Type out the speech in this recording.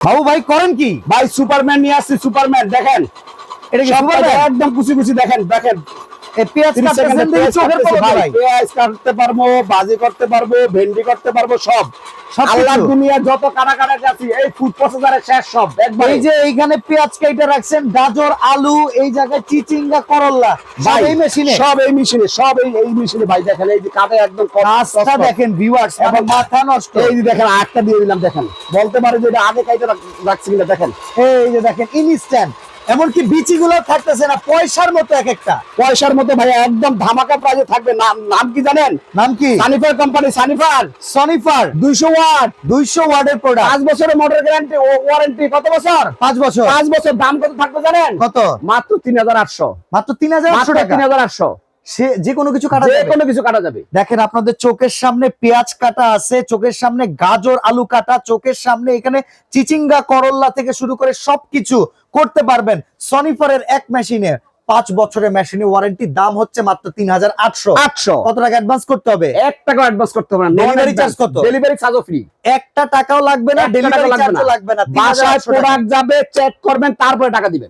বাবু ভাই করেন কি? ভাই সুপারম্যান নিয়ে আসছি, সুপারম্যান দেখেন, এটা কি সব সুপারম্যান? একদম কুচি কুচি দেখেন দেখেন। এই পেঁয়াজ 30 কাটতেছেন সেকেন্ডে দেখি পেঁয়াজ চোখের কাটতেছি পলকে ভাই, ভাই। পেঁয়াজ কাটতে পারবো, ভাজি করতে পারবো, ভেন্ডি করতে পারবো, সব সবকিছু? আল্লাহ দুনিয়া যত কাটাকাটি আছে এই ফুড প্রসেসরে শেষ সব একবার। এই যে এইখানে পেঁয়াজ কেটে রাখছেন, গাজর, আলু, এই জায়গায় চিচিঙ্গা, করল্লা, সব ভাই এই মেশিনে। সব এই মেশিনে, সব এই মেশিনে ভাই। দেখেন এই যে কাটে একদম কাজটা দেখেন ভিউয়ার্স, মানে এবং মাথা নষ্ট। এই যে দেখেন আটটা দিয়ে দিলাম, দেখেন বলতে পারে যে এটা আগে কাইতে রাখছি কিনা দেখেন। এই যে দেখেন ইনস্ট্যান্ট, এমনকি বিচিগুলো থাকতেছে না, পয়সার মতো এক একটা। পয়সার মতো ভাই একদম ধামাকা প্রাইজে থাকবে। নাম নাম কি জানেন? নাম কি? সানিফার কোম্পানি, সানিফার সনিফার 200 ওয়াট, 200 ওয়াটের প্রোডাক্ট, 5 বছরের মোটর গ্যারান্টি ও ওয়ারেন্টি। কত বছর? 5 বছর। 5 বছর। দাম কত থাকবে জানেন? কত? মাত্র 3800। মাত্র 3800 টাকা। 3800, সে যে কোনো কিছু কাটা যে যাবে। কোনো কিছু কাটা যাবে। দেখেন আপনাদের চোখের সামনে পেঁয়াজ কাটা আছে, চোখের সামনে গাজর আলু কাটা, চোখের সামনে এখানে চিচিঙ্গা করল্লা থেকে শুরু করে সবকিছু করতে পারবেন সনিফারের এক মেশিনে। 5 বছরের মেশিনে ওয়ারেন্টি, দাম হচ্ছে মাত্র 3800। 800। কত টাকা অ্যাডভান্স করতে হবে? 1 টাকা অ্যাডভান্স করতে হবে না। Delivery charge কত? ডেলিভারি চার্জও ফ্রি। একটা টাকাও লাগবে না, 1 টাকা ডেলিভারি লাগবে চার্জও না। লাগবে না। বাসায় 3800 টাকা। প্রোডাক্ট যাবে, চেক করবেন, তারপরে টাকা দিবেন।